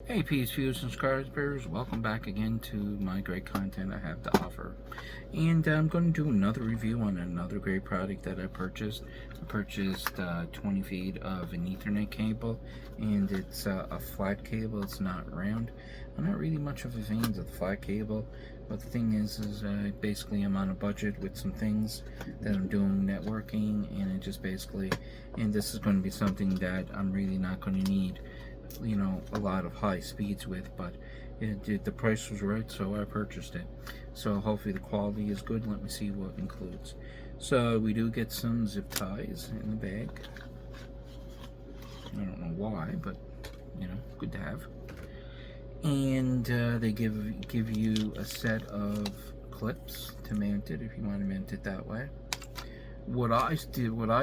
Hey peace viewers and subscribers, welcome back again to my great content I have to offer. And I'm going to do another review on another great product that I purchased. I purchased 20 feet of an Ethernet cable, and it's a flat cable, it's not round. I'm not really much of a fan of the flat cable, but the thing is basically I'm on a budget with some things that I'm doing networking, and it just basically, and this is going to be something that I'm really not going to need a lot of high speeds with, but the price was right, so I purchased it. So hopefully the quality is good. Let me see what it includes. So we do get some zip ties in the bag. I don't know why, but good to have. And they give you a set of clips to mount it if you want to mount it that way. What I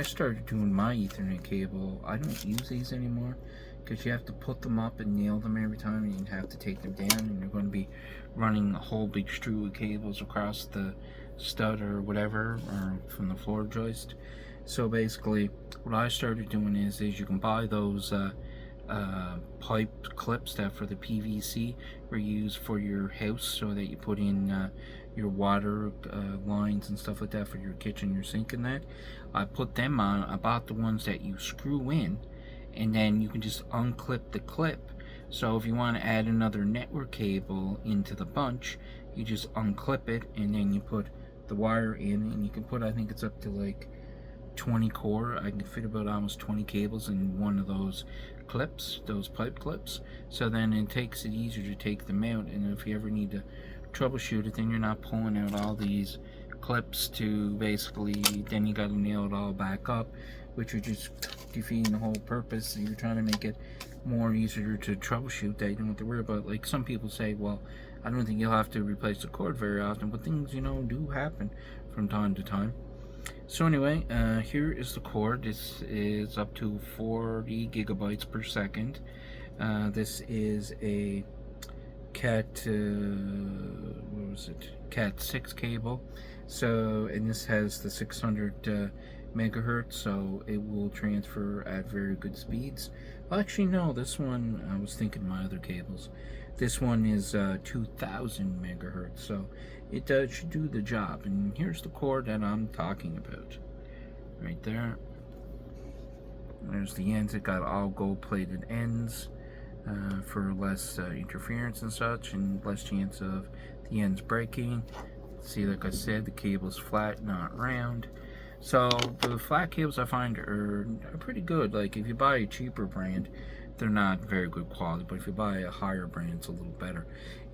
started doing my Ethernet cable, I don't use these anymore because you have to put them up and nail them every time, and you have to take them down, and you're going to be running a whole big strew of cables across the stud or whatever, or from the floor joist. So basically what I started doing is you can buy those pipe clips that for the PVC were used for your house, so that you put in your water lines and stuff like that for your kitchen, your sink and that. I put them on. I bought the ones that you screw in, and then you can just unclip the clip. So if you want to add another network cable into the bunch, you just unclip it, and then you put the wire in, and you can put, I think it's up to like 20 core. I can fit about almost 20 cables in one of those clips, those pipe clips. So then it takes it easier to take them out, and if you ever need to troubleshoot it, then you're not pulling out all these clips to basically, then you got to nail it all back up, which are just defeating the whole purpose. You're trying to make it more easier to troubleshoot, that you don't have to worry about. Like some people say, well, I don't think you'll have to replace the cord very often, but things do happen from time to time. So anyway, here is the cord. This is up to 40 gigabytes per second. This is a CAT8 cable. So, and this has the 600 megahertz, so it will transfer at very good speeds. Well, actually no, this one, I was thinking my other cables, this one is 2000 megahertz, so it should do the job. And here's the cord that I'm talking about right there. There's the ends. It got all gold plated ends for less interference and such, and less chance of the ends breaking. See, like I said, the cable's flat, not round. So the flat cables I find are pretty good. Like if you buy a cheaper brand, they're not very good quality, but if you buy a higher brand, it's a little better.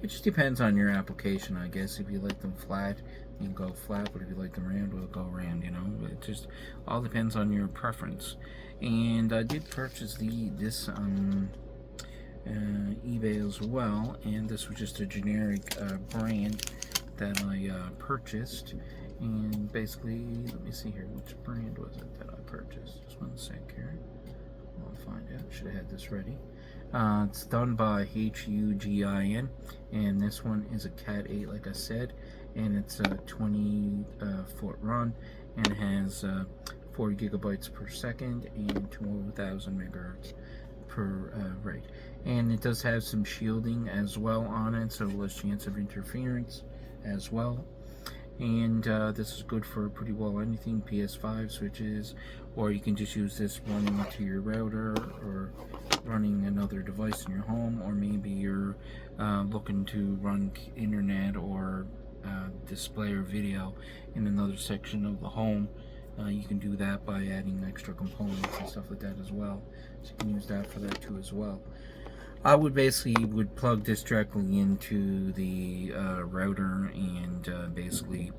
It just depends on your application, I guess. If you like them flat, you can go flat, but if you like them round, we'll go round, It just all depends on your preference. And I did purchase this on eBay as well, and this was just a generic brand that I purchased. And basically, let me see here, which brand was it that I purchased? Just one sec here. I'll find out. Should have had this ready. It's done by HUGIN, and this one is a CAT8, like I said, and it's a 20 foot run, and it has 40 gigabytes per second and 2000 megahertz per rate. And it does have some shielding as well on it, so less chance of interference as well. And this is good for pretty well anything, PS5 switches, or you can just use this running to your router or running another device in your home, or maybe you're looking to run internet or display or video in another section of the home. You can do that by adding extra components and stuff like that as well. So you can use that for that too as well. I would basically plug this directly into the router and basically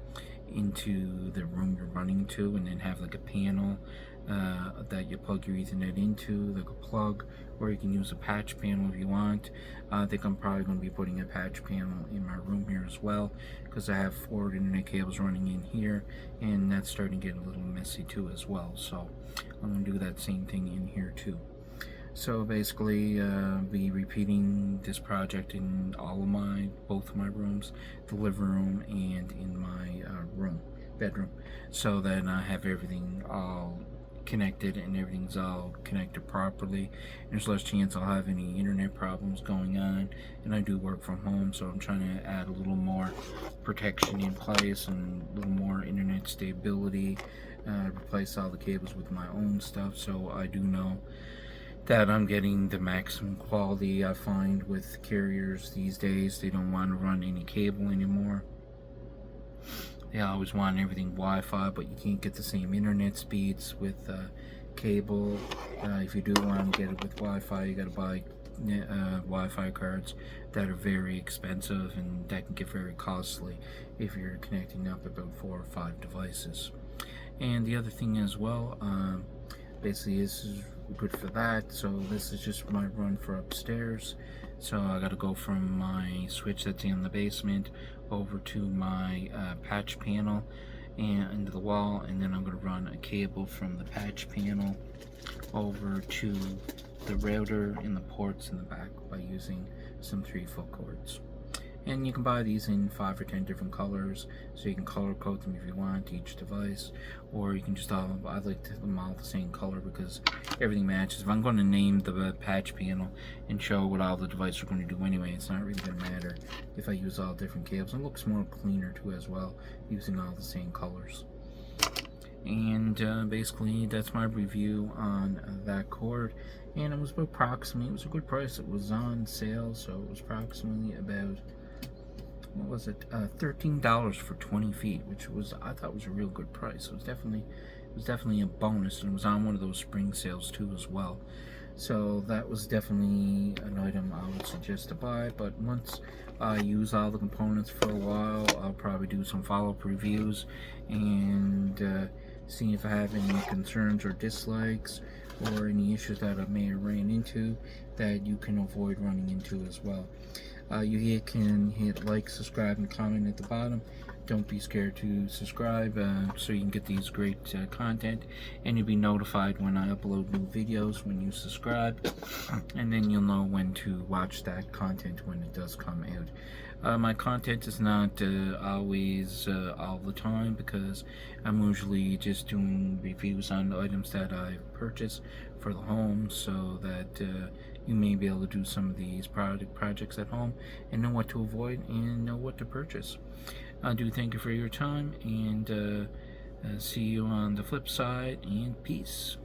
into the room you're running to, and then have like a panel that you plug your Ethernet into, like a plug, or you can use a patch panel if you want. I think I'm probably going to be putting a patch panel in my room here as well, because I have 4 internet cables running in here, and that's starting to get a little messy too as well. So I'm going to do that same thing in here too. So basically, be repeating this project in both of my rooms, the living room and in my bedroom, so that I have everything all connected and everything's all connected properly. There's less chance I'll have any internet problems going on, and I do work from home, so I'm trying to add a little more protection in place and a little more internet stability. Replace all the cables with my own stuff, so I do know that I'm getting the maximum quality. I find with carriers these days, they don't want to run any cable anymore. They always want everything Wi-Fi, but you can't get the same internet speeds with cable. If you do want to get it with Wi-Fi, you got to buy Wi-Fi cards that are very expensive, and that can get very costly if you're connecting up about 4 or 5 devices. And the other thing as well, basically this is good for that. So this is just my run for upstairs. So I got to go from my switch that's in the basement over to my patch panel and into the wall, and then I'm going to run a cable from the patch panel over to the router in the ports in the back by using some 3-foot cords. And you can buy these in 5 or 10 different colors, so you can color code them if you want to each device, or you can just I like them all the same color because everything matches. If I'm going to name the patch panel and show what all the devices are going to do anyway, it's not really going to matter if I use all different cables. It looks more cleaner too as well, using all the same colors. And basically that's my review on that cord, and it was about approximately, it was a good price. It was on sale, so it was approximately about, what was it, $13 for 20 feet, which was, I thought was a real good price. It was definitely a bonus, and it was on one of those spring sales too as well. So that was definitely an item I would suggest to buy. But once I use all the components for a while, I'll probably do some follow-up reviews and see if I have any concerns or dislikes or any issues that I may have ran into that you can avoid running into as well. You can hit like, subscribe, and comment at the bottom. Don't be scared to subscribe so you can get these great content, and you'll be notified when I upload new videos when you subscribe, and then you'll know when to watch that content when it does come out. My content is not always all the time, because I'm usually just doing reviews on the items that I purchase for the home, so that you may be able to do some of these projects at home and know what to avoid and know what to purchase. I do thank you for your time, and see you on the flip side, and peace.